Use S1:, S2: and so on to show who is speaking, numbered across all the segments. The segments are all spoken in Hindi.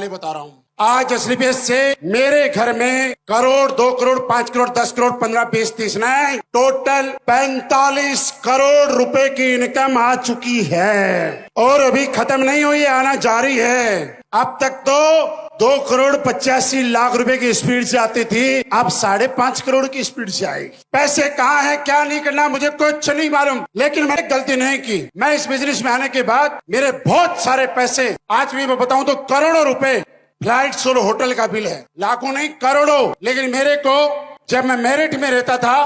S1: वाले बता रहा हूँ। आज एसलीपीएस से मेरे घर में करोड़, 2 करोड़, 5 करोड़, 10 करोड़, 15, 20, 30 नहीं, टोटल 45 करोड़ रुपए की इनकम आ चुकी है और अभी खत्म नहीं हुई, आना जारी है। अब तक तो 2 करोड़ 85 लाख रुपए की स्पीड से आती थी, अब 5.5 करोड़ की स्पीड से आएगी। पैसे कहाँ हैं, क्या नहीं करना, मुझे कुछ नहीं मालूम, लेकिन मैंने गलती नहीं की। मैं इस बिजनेस में आने के बाद मेरे बहुत सारे पैसे, आज भी मैं बताऊं तो करोड़ों रुपए फ्लाइट, सोलो, होटल का बिल है, लाखों नहीं करोड़ों। लेकिन मेरे को जब मैं मेरिट में रहता था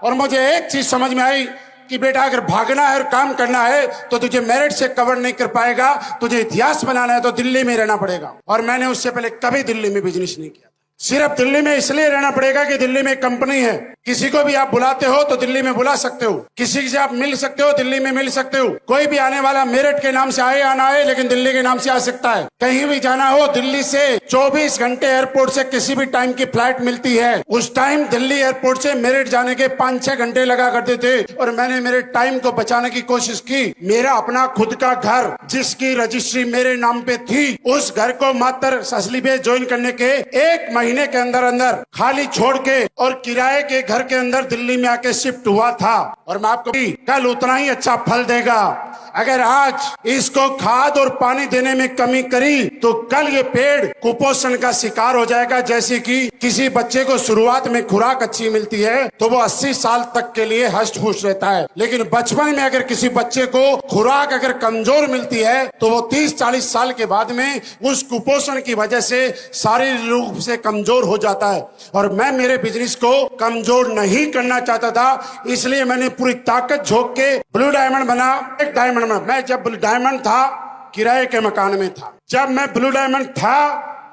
S1: और मुझे एक चीज समझ में आई कि बेटा अगर भागना है और काम करना है तो तुझे मेरिट से कवर नहीं कर पाएगा, तुझे इतिहास बनाना है तो दिल्ली में रहना पड़ेगा। और मैंने उससे पहले कभी दिल्ली में बिजनेस नहीं किया। सिर्फ दिल्ली में इसलिए रहना पड़ेगा कि दिल्ली में कंपनी है, किसी को भी आप बुलाते हो तो दिल्ली में बुला सकते हो, किसी से आप मिल सकते हो दिल्ली में मिल सकते हो। कोई भी आने वाला मेरठ के नाम से आए या ना आए, लेकिन दिल्ली के नाम से आ सकता है। कहीं भी जाना हो दिल्ली से 24 घंटे एयरपोर्ट से किसी भी टाइम की फ्लाइट मिलती है। उस टाइम दिल्ली एयरपोर्ट से मेरठ जाने के 5-6 घंटे लगा करते थे और मैंने मेरे टाइम को बचाने की कोशिश की। मेरा अपना खुद का घर जिसकी रजिस्ट्री मेरे नाम पे थी, उस घर को मात्र एसलीपीएस ज्वाइन करने के 1 महीने के अंदर अंदर खाली छोड़ के और किराए के घर के अंदर दिल्ली में आके शिफ्ट हुआ था। और मैं आपको कल उतना ही अच्छा फल देगा। अगर आज इसको खाद और पानी देने में कमी करी तो कल ये पेड़ कुपोषण का शिकार हो जाएगा। जैसे कि किसी बच्चे को शुरुआत में खुराक अच्छी मिलती है तो वो 80 साल तक के लिए हष्ट पुष्ट रहता है, लेकिन बचपन में अगर किसी बच्चे को खुराक अगर कमजोर मिलती है तो वो 30-40 साल के बाद में उस कुपोषण की वजह से शारीरिक रूप से कमजोर हो जाता है। और मैं मेरे बिजनेस को कमजोर नहीं करना चाहता था, इसलिए मैंने पूरी ताकत झोंक के ब्लू डायमंड बना। एक डायमंड, मैं जब ब्लू डायमंड था किराए के मकान में था, जब मैं ब्लू डायमंड था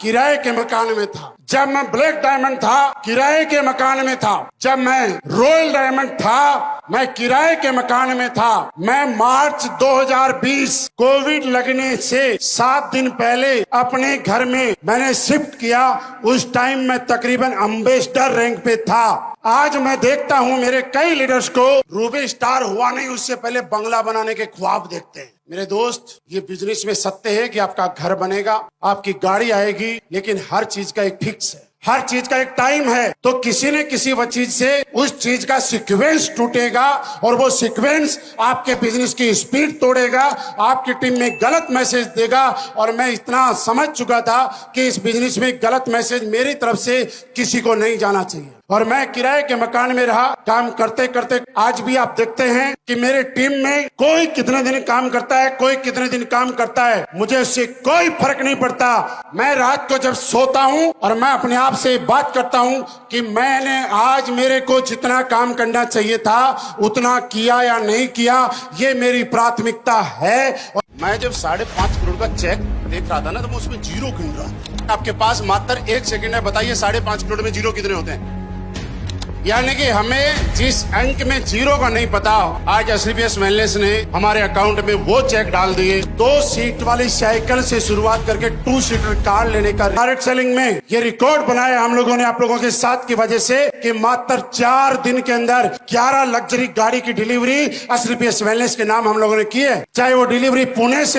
S1: किराए के मकान में था, जब मैं ब्लैक डायमंड था किराए के मकान में था, जब मैं रॉयल डायमंड था मैं किराए के मकान में था। मैं मार्च 2020 कोविड लगने से 7 दिन पहले अपने घर में मैंने शिफ्ट किया। उस टाइम मैं तकरीबन एम्बेसडर रैंक पे था। आज मैं देखता हूँ मेरे कई लीडर्स को रूबी स्टार हुआ नहीं उससे पहले बंगला बनाने के ख्वाब देखते हैं। मेरे दोस्त, ये बिजनेस में सत्य है कि आपका घर बनेगा, आपकी गाड़ी आएगी, लेकिन हर चीज का एक फिक्स है, हर चीज का एक टाइम है। तो किसी न किसी वो चीज से उस चीज का सीक्वेंस टूटेगा और वो सीक्वेंस आपके बिजनेस की स्पीड तोड़ेगा, आपकी टीम में गलत मैसेज देगा। और मैं इतना समझ चुका था कि इस बिजनेस में गलत मैसेज मेरी तरफ से किसी को नहीं जाना चाहिए। और मैं किराए के मकान में रहा, काम करते करते आज भी आप देखते हैं कि मेरे टीम में कोई कितने दिन काम करता है, कोई कितने दिन काम करता है, मुझे उससे कोई फर्क नहीं पड़ता। मैं रात को जब सोता हूं और मैं अपने आप से बात करता हूं कि मैंने आज मेरे को जितना काम करना चाहिए था उतना किया या नहीं किया, ये मेरी प्राथमिकता है। और मैं जब 5.5 करोड़ का चेक देख रहा था ना तो मैं उसमें जीरो गिन रहा था। आपके पास मात्र 1 सेकंड है, बताइए 5.5 करोड़ में जीरो कितने होते हैं? यानी कि हमें जिस अंक में जीरो का नहीं पता, आज एसलीपीएस वेलनेस ने हमारे अकाउंट में वो चेक डाल दिए। 2 सीट वाली साइकिल से शुरुआत करके 2 सीटर कार लेने का डायरेक्ट सेलिंग में ये रिकॉर्ड बनाया हम लोगों ने आप लोगों के साथ की वजह से कि मात्र 4 दिन के अंदर 11 लग्जरी गाड़ी की डिलीवरी एसलीपीएस वेलनेस के नाम हम लोगों ने की है। चाहे वो डिलीवरी पुणे से